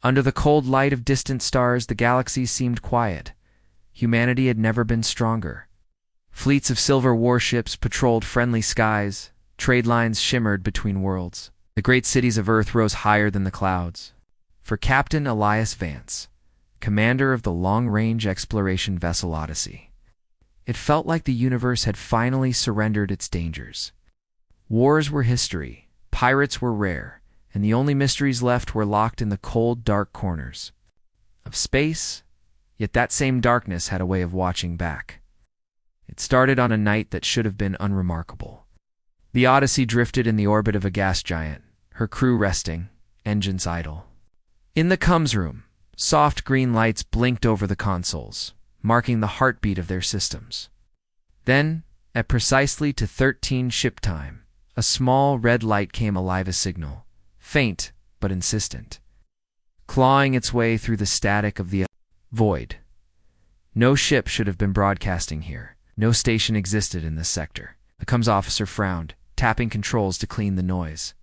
Under the cold light of distant stars, the galaxy seemed quiet. Humanity had never been stronger. Fleets of silver warships patrolled friendly skies. Trade lines shimmered between worlds. The great cities of Earth rose higher than the clouds. For Captain Elias Vance, commander of the long-range exploration vessel Odyssey, it felt like the universe had finally surrendered its dangers. Wars were history, pirates were rare, and the only mysteries left were locked in the cold, dark corners of space, yet that same darkness had a way of watching back. It started on a night that should have been unremarkable. The Odyssey drifted in the orbit of a gas giant, her crew resting, engines idle. In the comms room, soft green lights blinked over the consoles, marking the heartbeat of their systems. Then, at precisely to 13 ship time, a small red light came alive, a signal, faint but insistent, clawing its way through the static of the void. No ship should have been broadcasting here. No station existed in this sector. The comms officer frowned, tapping controls to clean the noise.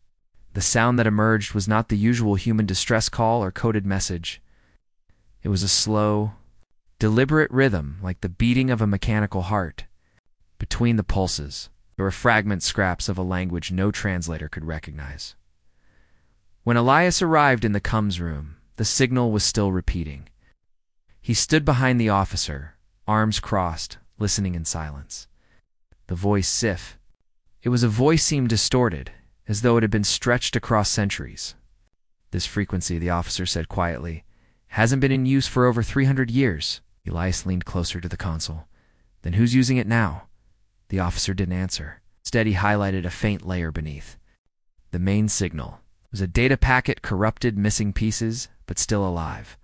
The sound that emerged was not the usual human distress call or coded message. It was a slow, deliberate rhythm like the beating of a mechanical heart. Between the pulses, there were fragment scraps of a language no translator could recognize. When Elias arrived in the comms room, the signal was still repeating. He stood behind the officer, arms crossed, listening in silence. The voice Sif. It was a voice seemed distorted, as though it had been stretched across centuries. This frequency, the officer said quietly, hasn't been in use for over 300 years. Elias leaned closer to the console. Then who's using it now? The officer didn't answer. Instead, he highlighted a faint layer beneath. The main signal was a data packet, corrupted, missing pieces, but still alive.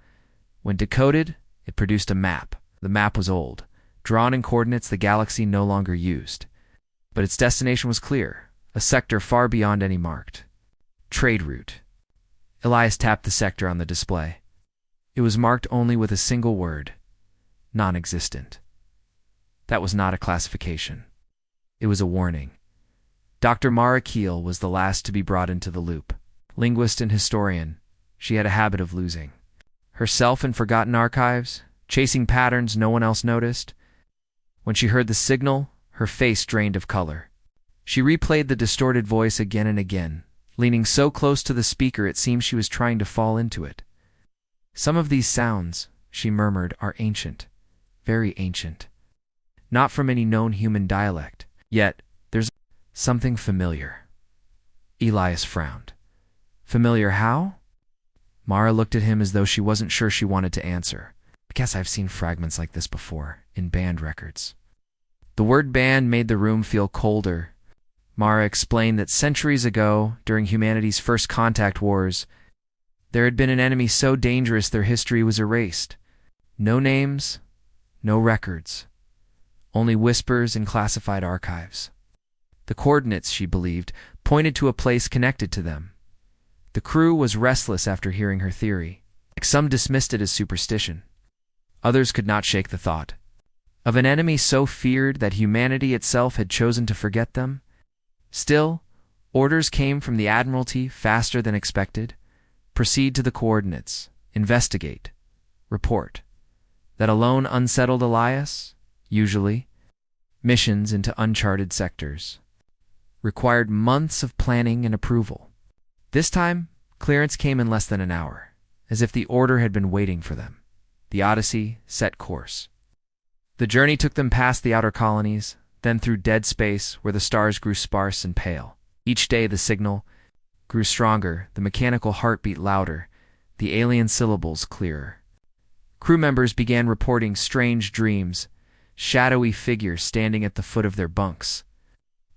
When decoded, it produced a map. The map was old, drawn in coordinates the galaxy no longer used. But its destination was clear, a sector far beyond any marked trade route. Elias tapped the sector on the display. It was marked only with a single word, non-existent. That was not a classification. It was a warning. Dr. Mara Keel was the last to be brought into the loop. Linguist and historian, she had a habit of losing herself in forgotten archives, chasing patterns no one else noticed. When she heard the signal, her face drained of color. She replayed the distorted voice again and again, leaning so close to the speaker it seemed she was trying to fall into it. Some of these sounds, she murmured, are ancient, very ancient. Not from any known human dialect. Yet, there's something familiar. Elias frowned. Familiar how? Mara looked at him as though she wasn't sure she wanted to answer. I guess I've seen fragments like this before, in band records. The word band made the room feel colder. Mara explained that centuries ago, during humanity's first contact wars, there had been an enemy so dangerous their history was erased. No names, no records. Only whispers in classified archives. The coordinates, she believed, pointed to a place connected to them. The crew was restless after hearing her theory. Some dismissed it as superstition. Others could not shake the thought of an enemy so feared that humanity itself had chosen to forget them. Still, orders came from the Admiralty faster than expected. Proceed to the coordinates. Investigate. Report. That alone unsettled Elias. Usually, missions into uncharted sectors required months of planning and approval. This time, clearance came in less than an hour, as if the order had been waiting for them. The Odyssey set course. The journey took them past the outer colonies, then through dead space where the stars grew sparse and pale. Each day the signal grew stronger, the mechanical heartbeat louder, the alien syllables clearer. Crew members began reporting strange dreams, shadowy figures standing at the foot of their bunks,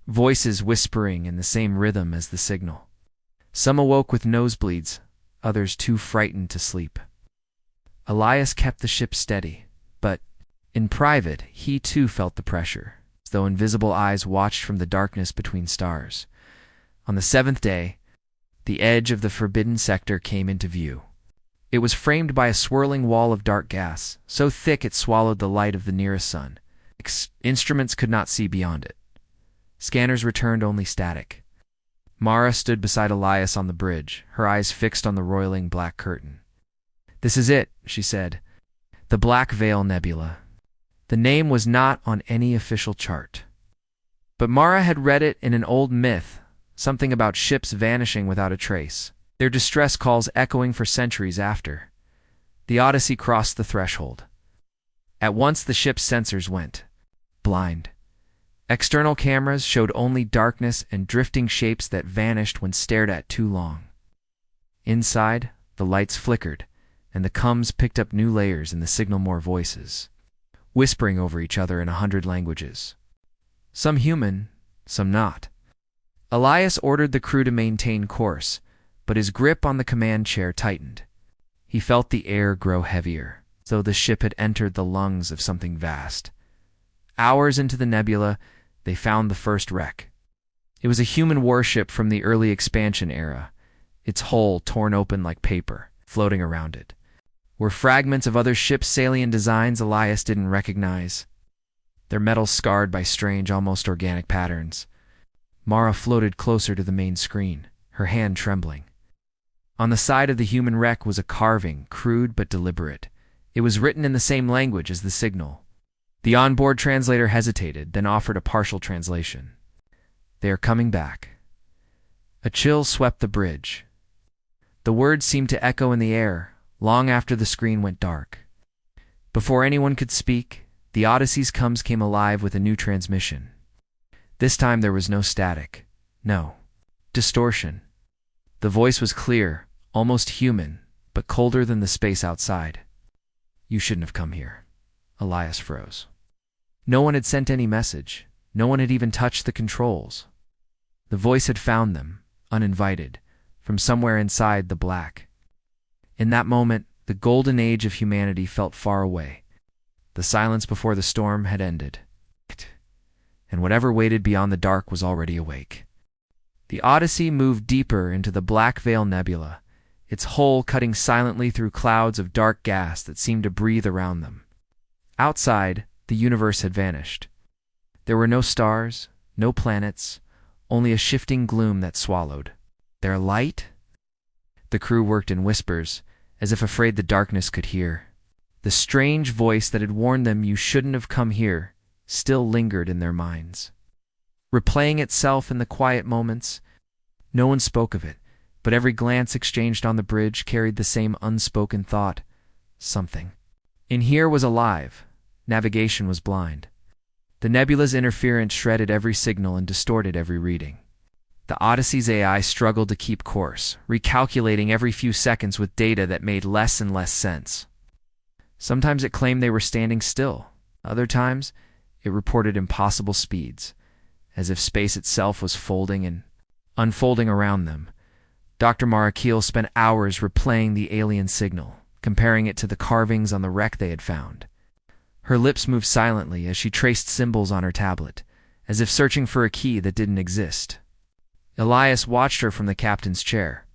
voices whispering in the same rhythm as the signal. Some awoke with nosebleeds, others too frightened to sleep. Elias kept the ship steady, but, in private, he too felt the pressure, as though invisible eyes watched from the darkness between stars. On the 7th day, the edge of the forbidden sector came into view. It was framed by a swirling wall of dark gas, so thick it swallowed the light of the nearest sun. Instruments could not see beyond it. Scanners returned only static. Mara stood beside Elias on the bridge, her eyes fixed on the roiling black curtain. "This is it," she said. "The Black Veil Nebula." The name was not on any official chart. But Mara had read it in an old myth, something about ships vanishing without a trace, their distress calls echoing for centuries after. The Odyssey crossed the threshold. At once the ship's sensors went blind. External cameras showed only darkness and drifting shapes that vanished when stared at too long. Inside, the lights flickered, and the comms picked up new layers in the signal, more voices, whispering over each other in 100 languages. Some human, some not. Elias ordered the crew to maintain course, but his grip on the command chair tightened. He felt the air grow heavier, as though the ship had entered the lungs of something vast. Hours into the nebula, they found the first wreck. It was a human warship from the early expansion era, its hull torn open like paper. Floating around it were fragments of other ships' salient designs Elias didn't recognize, their metal scarred by strange, almost organic patterns. Mara floated closer to the main screen, her hand trembling. On the side of the human wreck was a carving, crude but deliberate. It was written in the same language as the signal. The onboard translator hesitated, then offered a partial translation. "They are coming back." A chill swept the bridge. The words seemed to echo in the air, long after the screen went dark. Before anyone could speak, the Odyssey's comms came alive with a new transmission. This time there was no static, no distortion. The voice was clear, almost human, but colder than the space outside. "You shouldn't have come here." Elias froze. No one had sent any message. No one had even touched the controls. The voice had found them, uninvited, from somewhere inside the black. In that moment, the golden age of humanity felt far away. The silence before the storm had ended, and whatever waited beyond the dark was already awake. The Odyssey moved deeper into the Black Veil Nebula, its hull cutting silently through clouds of dark gas that seemed to breathe around them. Outside, the universe had vanished. There were no stars, no planets, only a shifting gloom that swallowed their light. The crew worked in whispers, as if afraid the darkness could hear. The strange voice that had warned them "you shouldn't have come here" still lingered in their minds, replaying itself in the quiet moments. No one spoke of it, but every glance exchanged on the bridge carried the same unspoken thought: something in here was alive. Navigation was blind. The nebula's interference shredded every signal and distorted every reading. The Odyssey's AI struggled to keep course, recalculating every few seconds with data that made less and less sense. Sometimes it claimed they were standing still. Other times, it reported impossible speeds, as if space itself was folding and unfolding around them. Dr. Marakil spent hours replaying the alien signal, comparing it to the carvings on the wreck they had found. Her lips moved silently as she traced symbols on her tablet, as if searching for a key that didn't exist. Elias watched her from the captain's chair.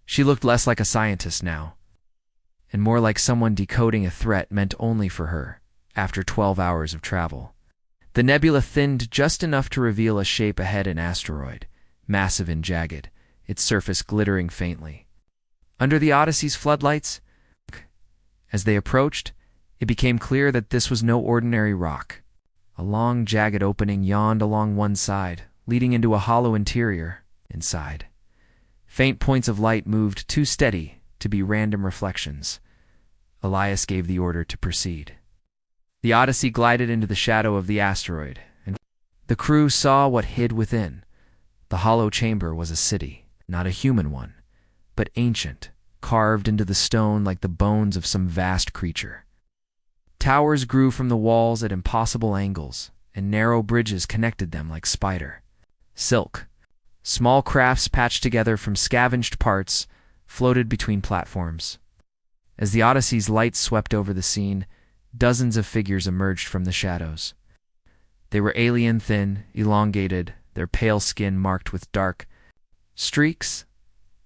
She looked less like a scientist now, and more like someone decoding a threat meant only for her, after 12 hours of travel. The nebula thinned just enough to reveal a shape ahead, an asteroid, massive and jagged, its surface glittering faintly. Under the Odyssey's floodlights, as they approached, it became clear that this was no ordinary rock. A long, jagged opening yawned along one side, leading into a hollow interior inside. Faint points of light moved, too steady to be random reflections. Elias gave the order to proceed. The Odyssey glided into the shadow of the asteroid, and the crew saw what hid within. The hollow chamber was a city, not a human one, but ancient, carved into the stone like the bones of some vast creature. Towers grew from the walls at impossible angles, and narrow bridges connected them like spider silk. Small crafts patched together from scavenged parts floated between platforms. As the Odyssey's light swept over the scene, dozens of figures emerged from the shadows. They were alien thin, elongated, their pale skin marked with dark streaks,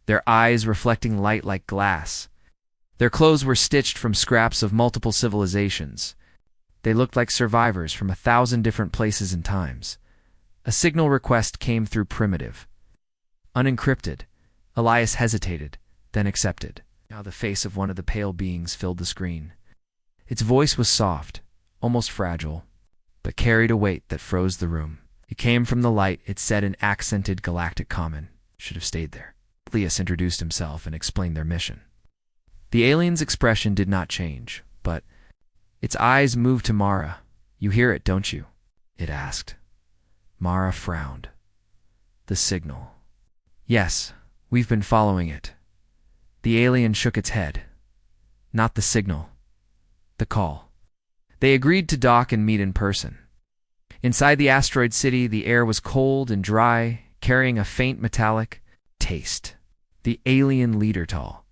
their eyes reflecting light like glass. Their clothes were stitched from scraps of multiple civilizations. They looked like survivors from 1,000 different places and times. A signal request came through primitive. Unencrypted, Elias hesitated, then accepted. Now the face of one of the pale beings filled the screen. Its voice was soft, almost fragile, but carried a weight that froze the room. It came from the light. It said in accented galactic common, "Should have stayed there." Elias introduced himself and explained their mission. The alien's expression did not change, but its eyes moved to Mara. "You hear it, don't you?" it asked. Mara frowned. "The signal." "Yes, we've been following it." The alien shook its head. "Not the signal. The call." They agreed to dock and meet in person. Inside the asteroid city, the air was cold and dry, carrying a faint metallic taste. The alien leader, tall,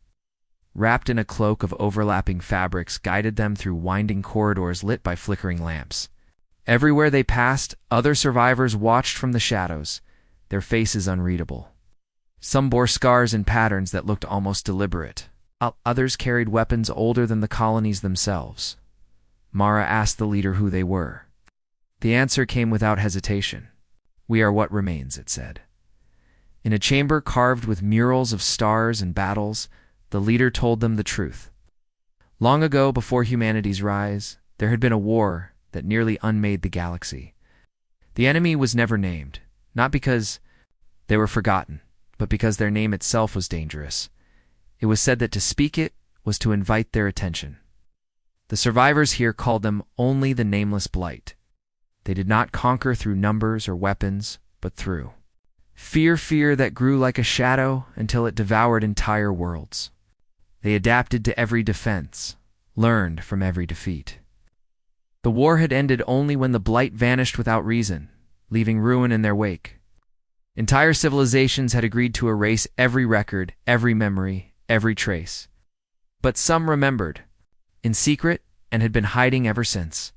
wrapped in a cloak of overlapping fabrics, guided them through winding corridors lit by flickering lamps. Everywhere they passed, other survivors watched from the shadows, their faces unreadable. Some bore scars and patterns that looked almost deliberate. Others carried weapons older than the colonies themselves. Mara asked the leader who they were. The answer came without hesitation. "We are what remains," it said. In a chamber carved with murals of stars and battles, the leader told them the truth. Long ago, before humanity's rise, there had been a war that nearly unmade the galaxy. The enemy was never named, not because they were forgotten, but because their name itself was dangerous. It was said that to speak it was to invite their attention. The survivors here called them only the Nameless Blight. They did not conquer through numbers or weapons, but through fear that grew like a shadow until it devoured entire worlds. They adapted to every defense, learned from every defeat. The war had ended only when the Blight vanished without reason, leaving ruin in their wake. Entire civilizations had agreed to erase every record, every memory, every trace. But some remembered, in secret, and had been hiding ever since.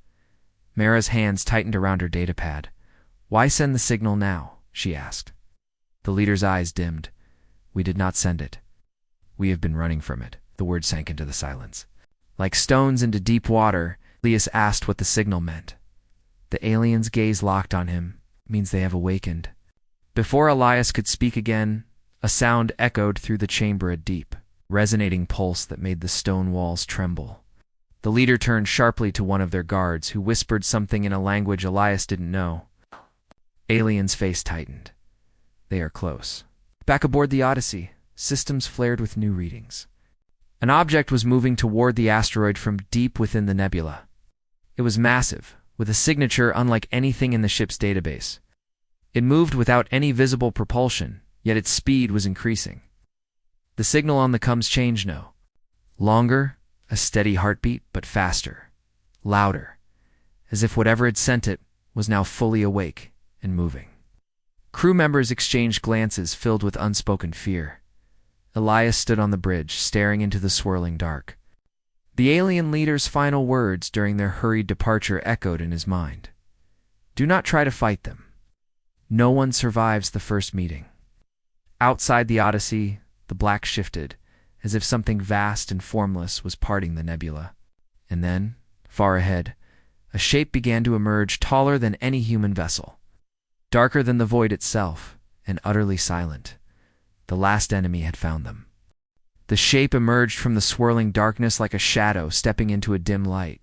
Mara's hands tightened around her datapad. "Why send the signal now?" she asked. The leader's eyes dimmed. "We did not send it. We have been running from it." The words sank into the silence. Like stones into deep water, Elias asked what the signal meant. The alien's gaze locked on him. "It means they have awakened." Before Elias could speak again, a sound echoed through the chamber, a deep, resonating pulse that made the stone walls tremble. The leader turned sharply to one of their guards, who whispered something in a language Elias didn't know. Alien's face tightened. "They are close." Back aboard the Odyssey, systems flared with new readings. An object was moving toward the asteroid from deep within the nebula. It was massive, with a signature unlike anything in the ship's database. It moved without any visible propulsion, yet its speed was increasing. The signal on the comms changed now. Longer, a steady heartbeat, but faster, louder, as if whatever had sent it was now fully awake and moving. Crew members exchanged glances filled with unspoken fear. Elias stood on the bridge, staring into the swirling dark. The alien leader's final words during their hurried departure echoed in his mind. "Do not try to fight them. No one survives the first meeting." Outside the Odyssey, the black shifted, as if something vast and formless was parting the nebula. And then, far ahead, a shape began to emerge, taller than any human vessel, darker than the void itself, and utterly silent. The last enemy had found them. The shape emerged from the swirling darkness like a shadow stepping into a dim light.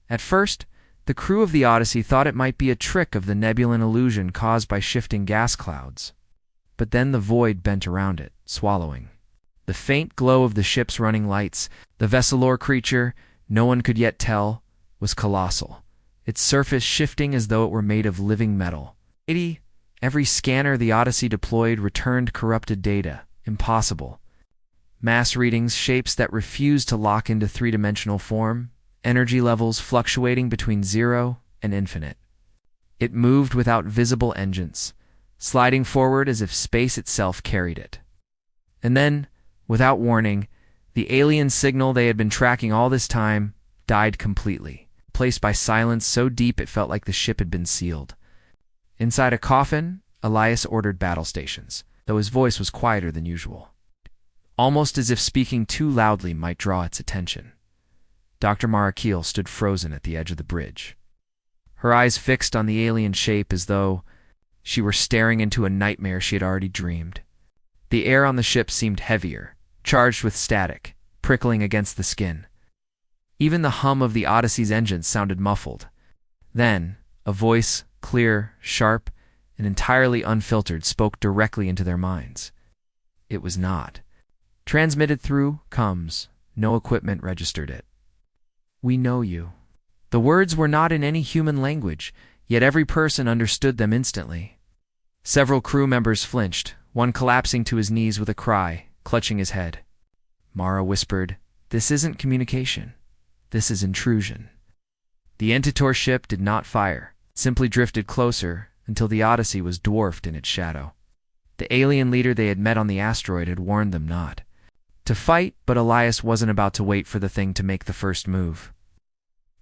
At first, the crew of the Odyssey thought it might be a trick of the nebulan illusion caused by shifting gas clouds. But then the void bent around it, swallowing. The faint glow of the ship's running lights, the Vesselor creature, no one could yet tell, was colossal, its surface shifting as though it were made of living metal. Every scanner the Odyssey deployed returned corrupted data, impossible. Mass readings, shapes that refused to lock into three-dimensional form, energy levels fluctuating between 0 and infinite. It moved without visible engines, sliding forward as if space itself carried it. And then, without warning, the alien signal they had been tracking all this time died completely, replaced by silence so deep it felt like the ship had been sealed. Inside a coffin, Elias ordered battle stations, though his voice was quieter than usual, almost as if speaking too loudly might draw its attention. Dr. Marakeel stood frozen at the edge of the bridge, her eyes fixed on the alien shape as though she were staring into a nightmare she had already dreamed. The air on the ship seemed heavier, charged with static, prickling against the skin. Even the hum of the Odyssey's engines sounded muffled. Then, a voice, clear, sharp, and entirely unfiltered, spoke directly into their minds. It was not transmitted through comms. No equipment registered it. "We know you." The words were not in any human language, yet every person understood them instantly. Several crew members flinched, one collapsing to his knees with a cry, clutching his head. Mara whispered, "This isn't communication. This is intrusion." The Entitor ship did not fire, simply drifted closer until the Odyssey was dwarfed in its shadow. The alien leader they had met on the asteroid had warned them not to fight, but Elias wasn't about to wait for the thing to make the first move.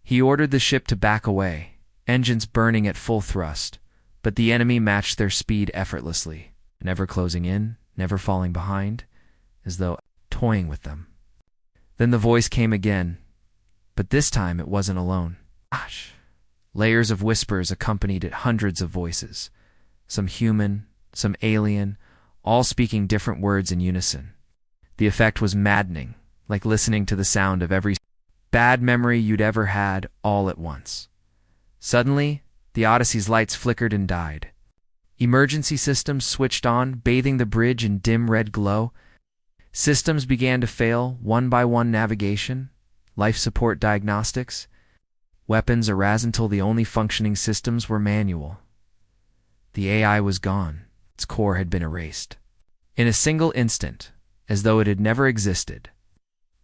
He ordered the ship to back away, engines burning at full thrust, but the enemy matched their speed effortlessly, never closing in, never falling behind, as though toying with them. Then the voice came again, but this time it wasn't alone. Gosh. Layers of whispers accompanied it, hundreds of voices, some human, some alien, all speaking different words in unison. The effect was maddening, like listening to the sound of every bad memory you'd ever had all at once. Suddenly, the Odyssey's lights flickered and died. Emergency systems switched on, bathing the bridge in dim red glow. Systems began to fail, one by one: navigation, life support diagnostics, weapons erased until the only functioning systems were manual. The AI was gone. Its core had been erased. In a single instant, as though it had never existed.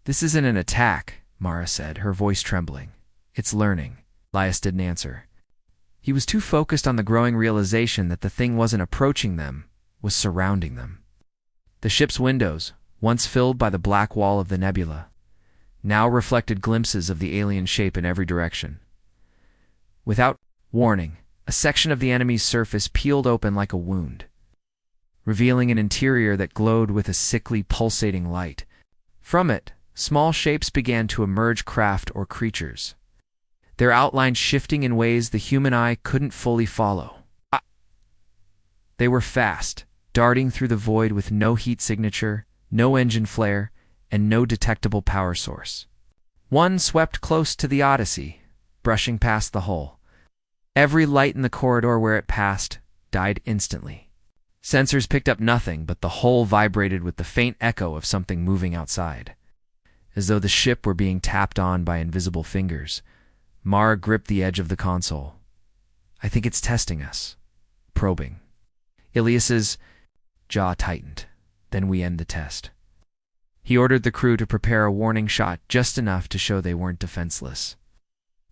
"This isn't an attack," Mara said, her voice trembling. "It's learning." Elias didn't answer. He was too focused on the growing realization that the thing wasn't approaching them, was surrounding them. The ship's windows, once filled by the black wall of the nebula, now reflected glimpses of the alien shape in every direction. Without warning, a section of the enemy's surface peeled open like a wound, revealing an interior that glowed with a sickly, pulsating light. From it, small shapes began to emerge, craft or creatures, their outlines shifting in ways the human eye couldn't fully follow. They were fast, darting through the void with no heat signature, no engine flare, and no detectable power source. One swept close to the Odyssey, brushing past the hull. Every light in the corridor where it passed died instantly. Sensors picked up nothing, but the hull vibrated with the faint echo of something moving outside. As though the ship were being tapped on by invisible fingers, Mara gripped the edge of the console. "I think it's testing us. Probing." Elias's jaw tightened. "Then we end the test." He ordered the crew to prepare a warning shot, just enough to show they weren't defenseless.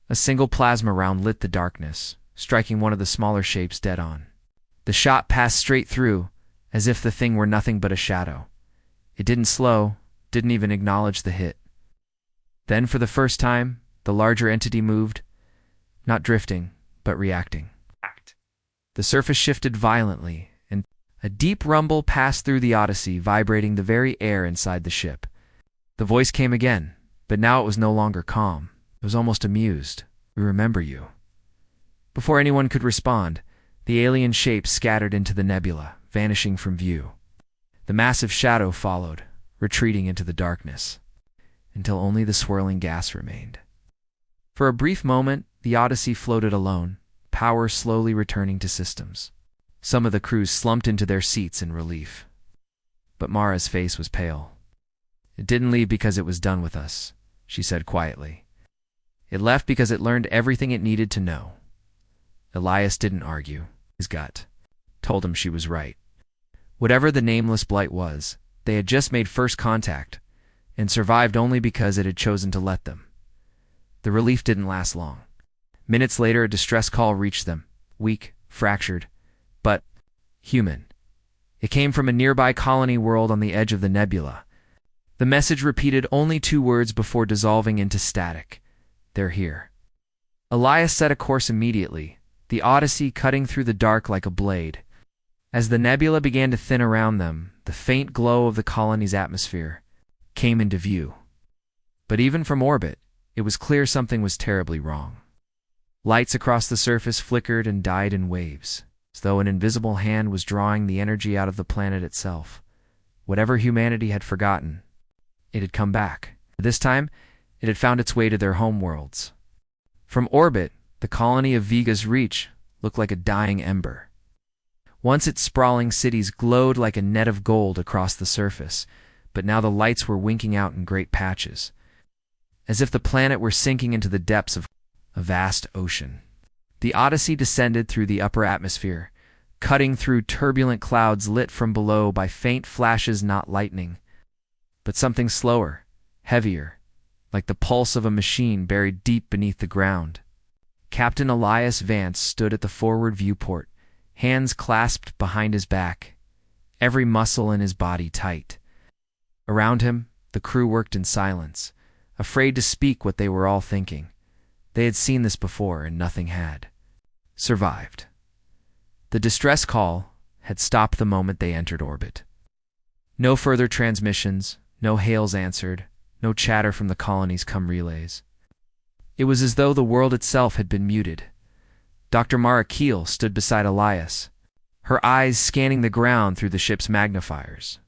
A single plasma round lit the darkness, striking one of the smaller shapes dead on. The shot passed straight through, as if the thing were nothing but a shadow. It didn't slow, didn't even acknowledge the hit. Then, for the first time, the larger entity moved, not drifting, but reacting. The surface shifted violently, and a deep rumble passed through the Odyssey, vibrating the very air inside the ship. The voice came again, but now it was no longer calm. It was almost amused. "We remember you." Before anyone could respond, the alien shape scattered into the nebula, vanishing from view. The massive shadow followed, retreating into the darkness, until only the swirling gas remained. For a brief moment, the Odyssey floated alone, power slowly returning to systems. Some of the crew slumped into their seats in relief. But Mara's face was pale. "It didn't leave because it was done with us," she said quietly. "It left because it learned everything it needed to know." Elias didn't argue. His gut told him she was right. Whatever the nameless blight was, they had just made first contact, and survived only because it had chosen to let them. The relief didn't last long. Minutes later, a distress call reached them, weak, fractured, but human. It came from a nearby colony world on the edge of the nebula. The message repeated only 2 words before dissolving into static. "They're here." Elias set a course immediately, the Odyssey cutting through the dark like a blade. As the nebula began to thin around them, the faint glow of the colony's atmosphere came into view. But even from orbit, it was clear something was terribly wrong. Lights across the surface flickered and died in waves, as though an invisible hand was drawing the energy out of the planet itself. Whatever humanity had forgotten, It had come back. This time, it had found its way to their homeworlds. From orbit, the colony of Vega's Reach looked like a dying ember. Once its sprawling cities glowed like a net of gold across the surface, but now the lights were winking out in great patches, as if the planet were sinking into the depths of a vast ocean. The Odyssey descended through the upper atmosphere, cutting through turbulent clouds lit from below by faint flashes, not lightning, but something slower, heavier, like the pulse of a machine buried deep beneath the ground. Captain Elias Vance stood at the forward viewport, hands clasped behind his back, every muscle in his body tight. Around him, the crew worked in silence, afraid to speak what they were all thinking. They had seen this before, and nothing had survived. The distress call had stopped the moment they entered orbit. No further transmissions, no hails answered, no chatter from the colony's relays. It was as though the world itself had been muted. Dr. Mara Keel stood beside Elias, her eyes scanning the ground through the ship's magnifiers.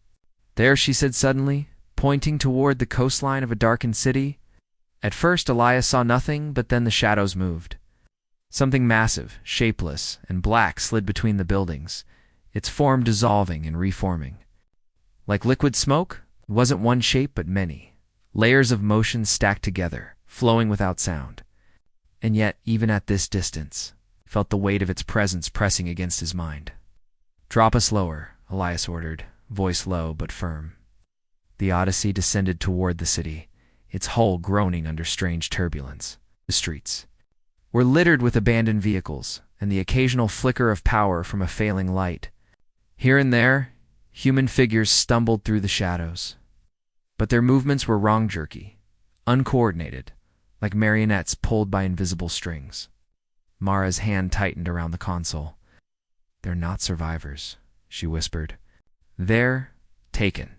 "There," she said suddenly, pointing toward the coastline of a darkened city. At first, Elias saw nothing, but then the shadows moved. Something massive, shapeless, and black slid between the buildings, its form dissolving and reforming. Like liquid smoke, it wasn't one shape but many, layers of motion stacked together, flowing without sound. And yet, even at this distance, he felt the weight of its presence pressing against his mind. "Drop us lower," Elias ordered, voice low but firm. The Odyssey descended toward the city, its hull groaning under strange turbulence. The streets were littered with abandoned vehicles and the occasional flicker of power from a failing light. Here and there, human figures stumbled through the shadows. But their movements were wrong-jerky, uncoordinated, like marionettes pulled by invisible strings. Mara's hand tightened around the console. "They're not survivors," she whispered. "They're taken."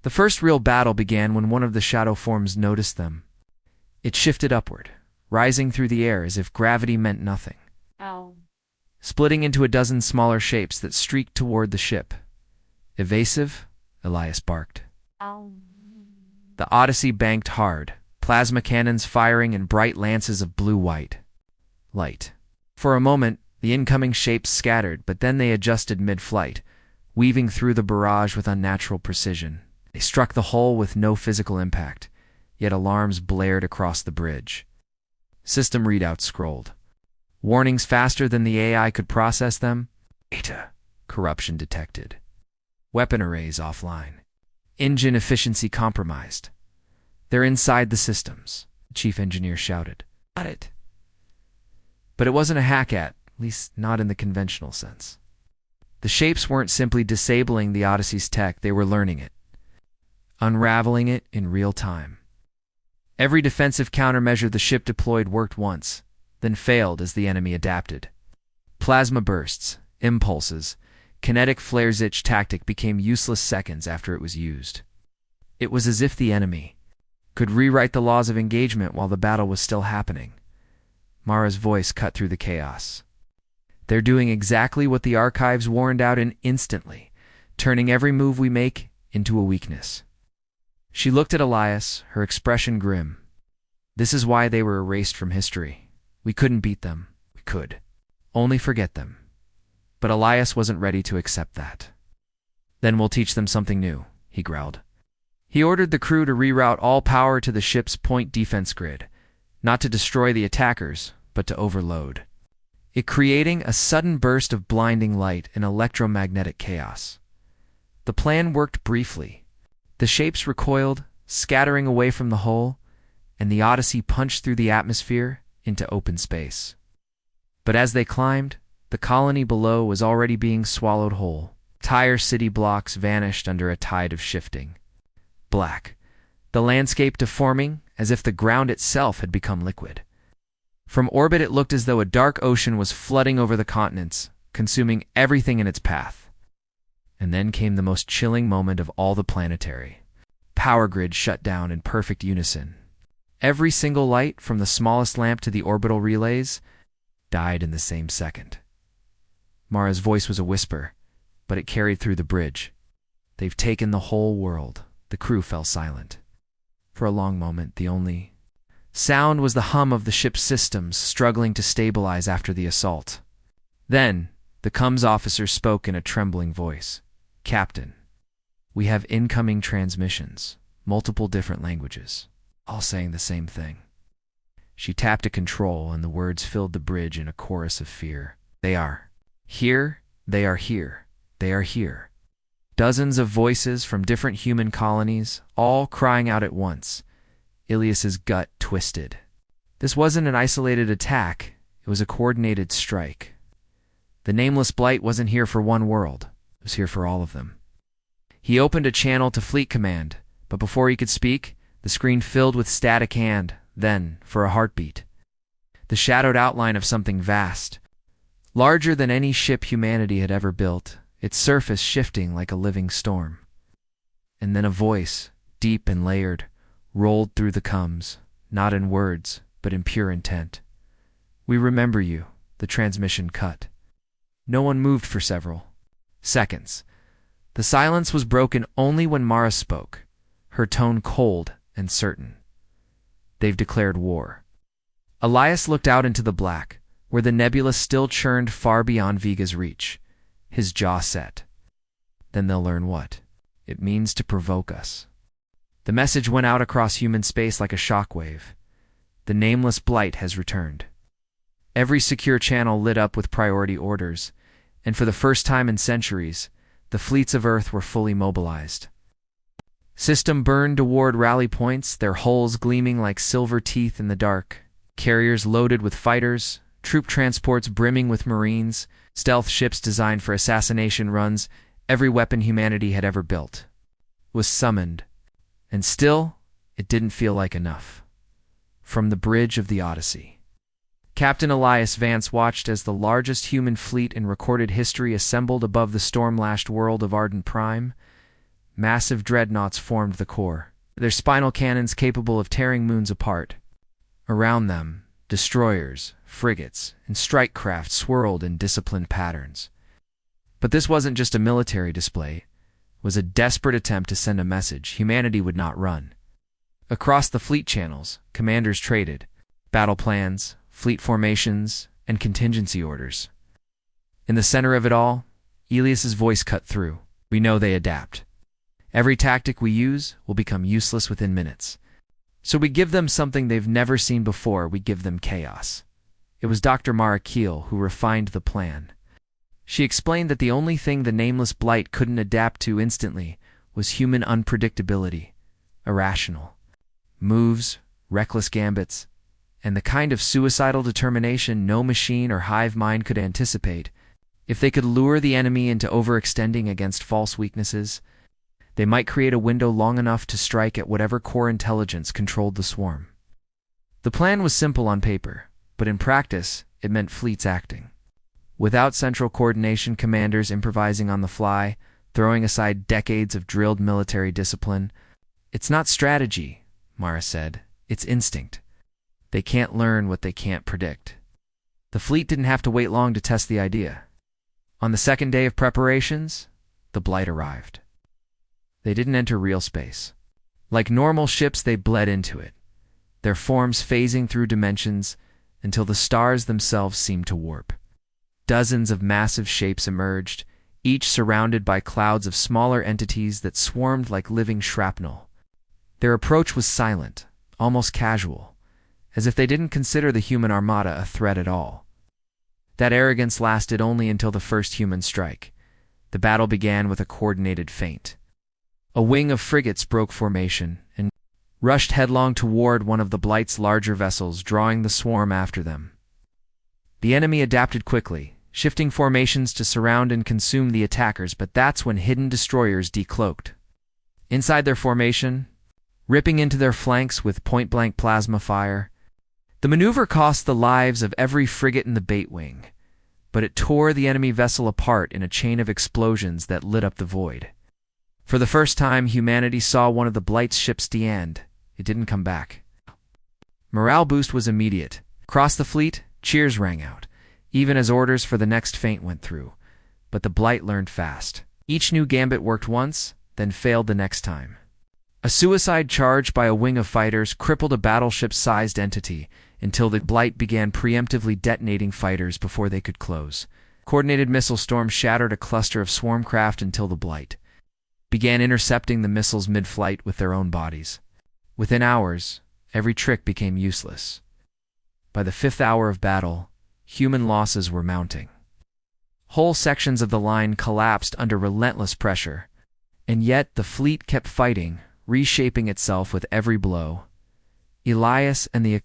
The first real battle began when one of the shadow forms noticed them. It shifted upward, rising through the air as if gravity meant nothing. Ow. Splitting into a dozen smaller shapes that streaked toward the ship. "Evasive?" Elias barked. Ow. The Odyssey banked hard, plasma cannons firing in bright lances of blue-white light. For a moment, the incoming shapes scattered, but then they adjusted mid-flight, weaving through the barrage with unnatural precision. They struck the hull with no physical impact, yet alarms blared across the bridge. System readouts scrolled. Warnings faster than the AI could process them. Data corruption detected. Weapon arrays offline. Engine efficiency compromised. "They're inside the systems," the chief engineer shouted. "Got it." But it wasn't a hack-at least not in the conventional sense. The shapes weren't simply disabling the Odyssey's tech, they were learning it, unraveling it in real time. Every defensive countermeasure the ship deployed worked once, then failed as the enemy adapted. Plasma bursts, impulses, kinetic flares. Each tactic became useless seconds after it was used. It was as if the enemy could rewrite the laws of engagement while the battle was still happening. Mara's voice cut through the chaos. "They're doing exactly what the archives warned out instantly, turning every move we make into a weakness." She looked at Elias, her expression grim. "This is why they were erased from history. We couldn't beat them. We could only forget them." But Elias wasn't ready to accept that. "Then we'll teach them something new," he growled. He ordered the crew to reroute all power to the ship's point defense grid, not to destroy the attackers, but to overload it, creating a sudden burst of blinding light and electromagnetic chaos. The plan worked briefly. The shapes recoiled, scattering away from the hull, and the Odyssey punched through the atmosphere into open space. But as they climbed, the colony below was already being swallowed whole. Entire city blocks vanished under a tide of shifting black, the landscape deforming as if the ground itself had become liquid. From orbit it looked as though a dark ocean was flooding over the continents, consuming everything in its path. And then came the most chilling moment of all the planetary. Power grid shut down in perfect unison. Every single light, from the smallest lamp to the orbital relays, died in the same second. Mara's voice was a whisper, but it carried through the bridge. "They've taken the whole world." The crew fell silent. For a long moment, the only sound was the hum of the ship's systems struggling to stabilize after the assault. Then, the comms officer spoke in a trembling voice. "Captain, we have incoming transmissions, multiple different languages, all saying the same thing." She tapped a control, and the words filled the bridge in a chorus of fear. "They are here, they are here, they are here." Dozens of voices from different human colonies, all crying out at once. Ilias's gut twisted. This wasn't an isolated attack, it was a coordinated strike. The nameless blight wasn't here for one world, it was here for all of them. He opened a channel to Fleet Command, but before he could speak, the screen filled with static and, then, for a heartbeat, the shadowed outline of something vast, larger than any ship humanity had ever built, its surface shifting like a living storm. And then a voice, deep and layered, rolled through the comms, not in words, but in pure intent. "We remember you." The transmission cut. No one moved for several seconds. The silence was broken only when Mara spoke, her tone cold and certain. "They've declared war." Elias looked out into the black, where the nebula still churned far beyond Viga's reach. His jaw set. "Then they'll learn what it means to provoke us." The message went out across human space like a shockwave. The nameless blight has returned. Every secure channel lit up with priority orders, and for the first time in centuries, the fleets of Earth were fully mobilized. System burned toward rally points, their hulls gleaming like silver teeth in the dark. Carriers loaded with fighters, troop transports brimming with Marines, stealth ships designed for assassination runs, every weapon humanity had ever built was summoned. And still, it didn't feel like enough. From the bridge of the Odyssey, Captain Elias Vance watched as the largest human fleet in recorded history assembled above the storm-lashed world of Arden Prime. Massive dreadnoughts formed the core, their spinal cannons capable of tearing moons apart. Around them, destroyers, frigates, and strike craft swirled in disciplined patterns. But this wasn't just a military display. It was a desperate attempt to send a message humanity would not run. Across the fleet channels, commanders traded battle plans, fleet formations, and contingency orders. In the center of it all, Ilias's voice cut through. "We know they adapt. Every tactic we use will become useless within minutes. So we give them something they've never seen before. We give them chaos." It was Dr. Mara Keel who refined the plan. She explained that the only thing the nameless blight couldn't adapt to instantly was human unpredictability, irrational moves, reckless gambits, and the kind of suicidal determination no machine or hive mind could anticipate. If they could lure the enemy into overextending against false weaknesses, they might create a window long enough to strike at whatever core intelligence controlled the swarm. The plan was simple on paper, but in practice, it meant fleets acting. Without central coordination, commanders improvising on the fly, throwing aside decades of drilled military discipline. "It's not strategy," Mara said. "It's instinct. They can't learn what they can't predict." The fleet didn't have to wait long to test the idea. On the second day of preparations, the blight arrived. They didn't enter real space. Like normal ships, they bled into it, their forms phasing through dimensions until the stars themselves seemed to warp. Dozens of massive shapes emerged, each surrounded by clouds of smaller entities that swarmed like living shrapnel. Their approach was silent, almost casual, as if they didn't consider the human armada a threat at all. That arrogance lasted only until the first human strike. The battle began with a coordinated feint. A wing of frigates broke formation and rushed headlong toward one of the Blight's larger vessels, drawing the swarm after them. The enemy adapted quickly, shifting formations to surround and consume the attackers, but that's when hidden destroyers decloaked. Inside their formation, ripping into their flanks with point-blank plasma fire, the maneuver cost the lives of every frigate in the bait wing, but it tore the enemy vessel apart in a chain of explosions that lit up the void. For the first time, humanity saw one of the Blight's ships de-end. It didn't come back. Morale boost was immediate. Across the fleet, cheers rang out, even as orders for the next feint went through. But the Blight learned fast. Each new gambit worked once, then failed the next time. A suicide charge by a wing of fighters crippled a battleship-sized entity until the Blight began preemptively detonating fighters before they could close. Coordinated missile storms shattered a cluster of swarm craft until the Blight began intercepting the missiles mid-flight with their own bodies. Within hours, every trick became useless. By the 5th hour of battle, human losses were mounting. Whole sections of the line collapsed under relentless pressure, and yet the fleet kept fighting, reshaping itself with every blow. Elias and the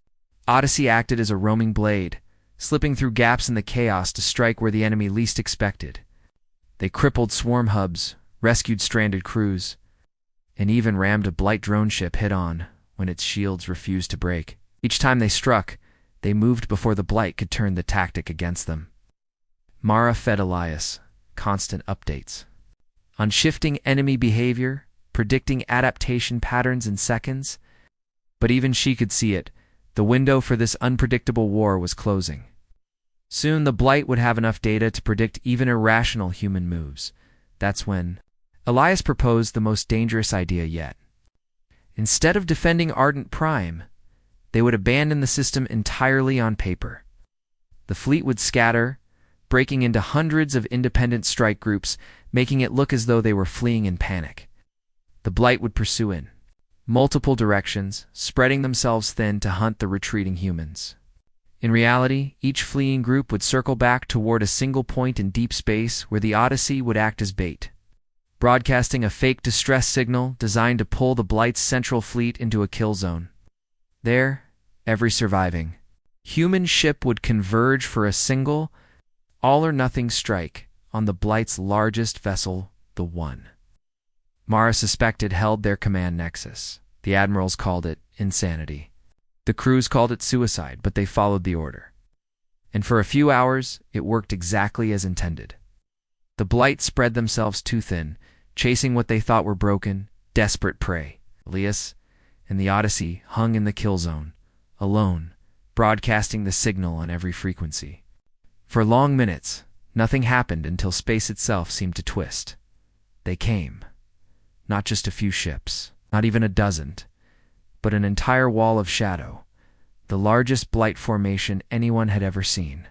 Odyssey acted as a roaming blade, slipping through gaps in the chaos to strike where the enemy least expected. They crippled swarm hubs, rescued stranded crews, and even rammed a Blight drone ship head-on when its shields refused to break. Each time they struck, they moved before the Blight could turn the tactic against them. Mara fed Elias constant updates on shifting enemy behavior, predicting adaptation patterns in seconds. But even she could see it. The window for this unpredictable war was closing. Soon the Blight would have enough data to predict even irrational human moves. That's when Elias proposed the most dangerous idea yet. Instead of defending Ardent Prime, they would abandon the system entirely on paper. The fleet would scatter, breaking into hundreds of independent strike groups, making it look as though they were fleeing in panic. The Blight would pursue in multiple directions, spreading themselves thin to hunt the retreating humans. In reality, each fleeing group would circle back toward a single point in deep space where the Odyssey would act as bait, broadcasting a fake distress signal designed to pull the Blight's central fleet into a kill zone. There, every surviving human ship would converge for a single, all-or-nothing strike on the Blight's largest vessel, the One. Mara suspected held their command nexus. The admirals called it insanity. The crews called it suicide, but they followed the order. And for a few hours, it worked exactly as intended. The Blight spread themselves too thin, chasing what they thought were broken, desperate prey. Elias and the Odyssey hung in the kill zone, alone, broadcasting the signal on every frequency. For long minutes, nothing happened until space itself seemed to twist. They came. Not just a few ships, not even a dozen, but an entire wall of shadow, the largest Blight formation anyone had ever seen.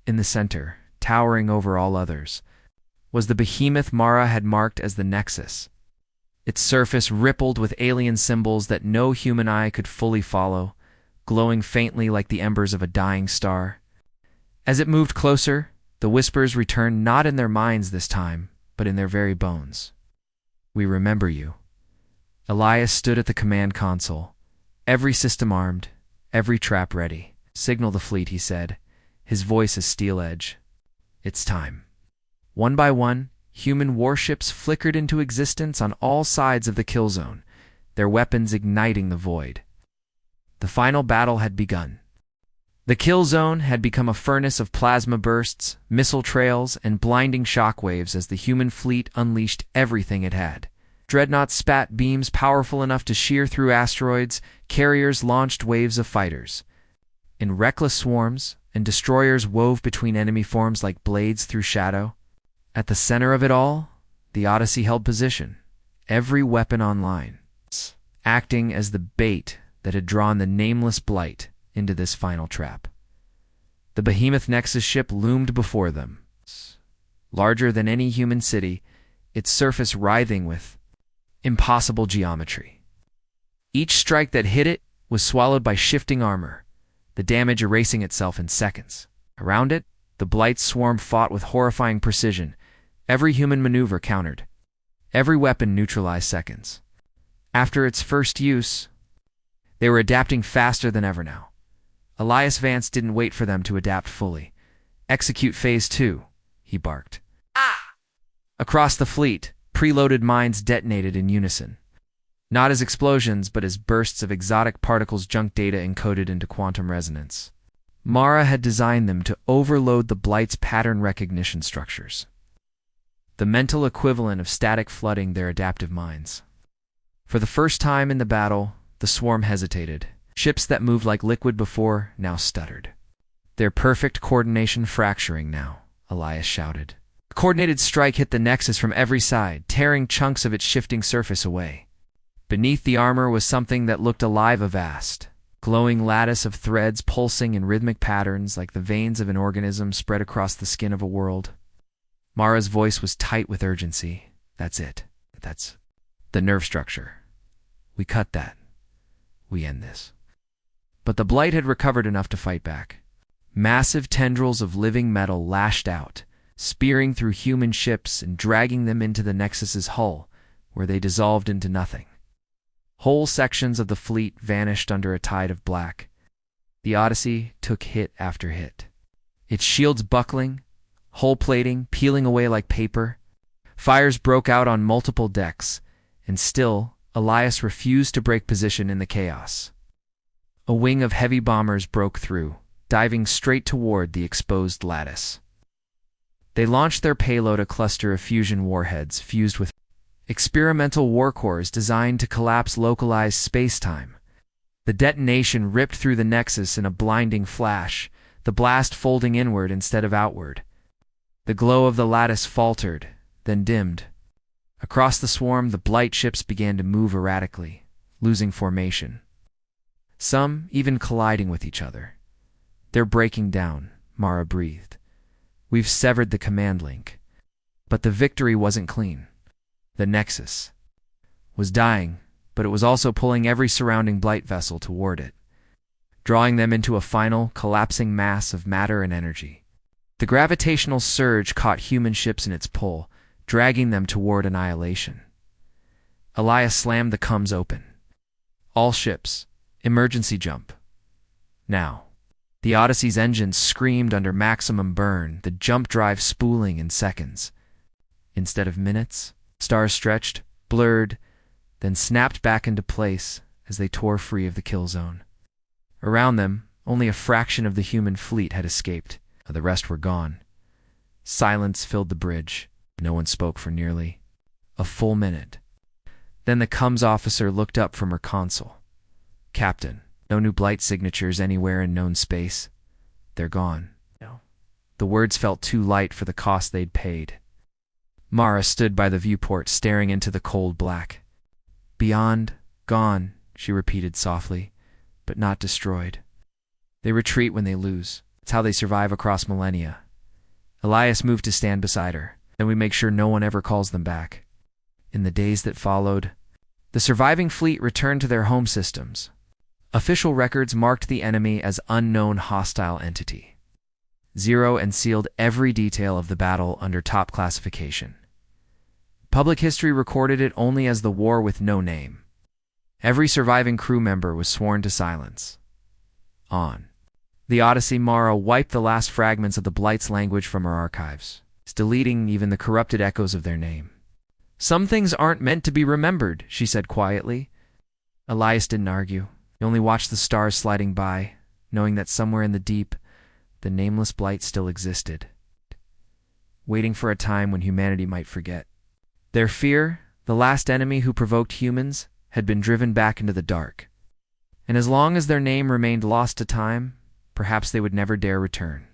In the center, towering over all others, was the behemoth Mara had marked as the Nexus. Its surface rippled with alien symbols that no human eye could fully follow, glowing faintly like the embers of a dying star. As it moved closer, the whispers returned not in their minds this time, but in their very bones. "We remember you." Elias stood at the command console, every system armed, every trap ready. "Signal the fleet," he said, his voice a steel edge. "It's time." One by one, human warships flickered into existence on all sides of the kill zone, their weapons igniting the void. The final battle had begun. The kill zone had become a furnace of plasma bursts, missile trails, and blinding shockwaves as the human fleet unleashed everything it had. Dreadnoughts spat beams powerful enough to shear through asteroids, carriers launched waves of fighters in reckless swarms, and destroyers wove between enemy forms like blades through shadow. At the center of it all, the Odyssey held position, every weapon online, acting as the bait that had drawn the nameless Blight into this final trap. The behemoth Nexus ship loomed before them, larger than any human city, its surface writhing with impossible geometry. Each strike that hit it was swallowed by shifting armor, the damage erasing itself in seconds. Around it, the Blight swarm fought with horrifying precision, every human maneuver countered, every weapon neutralized seconds. After its first use, they were adapting faster than ever now. Elias Vance didn't wait for them to adapt fully. "Execute Phase 2, he barked. Ah! Across the fleet, preloaded mines detonated in unison. Not as explosions, but as bursts of exotic particles junk data encoded into quantum resonance. Mara had designed them to overload the Blight's pattern recognition structures, the mental equivalent of static flooding their adaptive minds. For the first time in the battle, the swarm hesitated. Ships that moved like liquid before now stuttered. "Their perfect coordination fracturing now," Elias shouted. A coordinated strike hit the Nexus from every side, tearing chunks of its shifting surface away. Beneath the armor was something that looked alive, a vast, glowing lattice of threads pulsing in rhythmic patterns like the veins of an organism spread across the skin of a world. Mara's voice was tight with urgency. That's it. That's the nerve structure. We cut that. We end this. But the blight had recovered enough to fight back. Massive tendrils of living metal lashed out, spearing through human ships and dragging them into the Nexus's hull, where they dissolved into nothing. Whole sections of the fleet vanished under a tide of black. The Odyssey took hit after hit, its shields buckling, hull plating peeling away like paper. Fires broke out on multiple decks, and still, Elias refused to break position in the chaos. A wing of heavy bombers broke through, diving straight toward the exposed lattice. They launched their payload, a cluster of fusion warheads fused with experimental war cores designed to collapse localized space-time. The detonation ripped through the Nexus in a blinding flash, the blast folding inward instead of outward. The glow of the lattice faltered, then dimmed. Across the swarm, the blight ships began to move erratically, losing formation. Some even colliding with each other. They're breaking down, Mara breathed. We've severed the command link. But the victory wasn't clean. The Nexus was dying, but it was also pulling every surrounding blight vessel toward it, drawing them into a final, collapsing mass of matter and energy. The gravitational surge caught human ships in its pull, dragging them toward annihilation. Elias slammed the comms open. All ships, emergency jump. Now. The Odyssey's engines screamed under maximum burn, the jump drive spooling in seconds. Instead of minutes, stars stretched, blurred, then snapped back into place as they tore free of the kill zone. Around them, only a fraction of the human fleet had escaped. The rest were gone. Silence filled the bridge. No one spoke for nearly a full minute. Then the comms officer looked up from her console. Captain, no new blight signatures anywhere in known space. They're gone. No. The words felt too light for the cost they'd paid. Mara stood by the viewport, staring into the cold black. Beyond, gone, she repeated softly, but not destroyed. They retreat when they lose. It's how they survive across millennia. Elias moved to stand beside her. Then we make sure no one ever calls them back. In the days that followed, the surviving fleet returned to their home systems. Official records marked the enemy as unknown hostile entity. Zero and sealed every detail of the battle under top classification. Public history recorded it only as the war with no name. Every surviving crew member was sworn to silence. On the Odyssey, Mara wiped the last fragments of the Blight's language from her archives, deleting even the corrupted echoes of their name. Some things aren't meant to be remembered, she said quietly. Elias didn't argue. He only watched the stars sliding by, knowing that somewhere in the deep, the nameless Blight still existed, waiting for a time when humanity might forget. Their fear, the last enemy who provoked humans, had been driven back into the dark. And as long as their name remained lost to time, perhaps they would never dare return.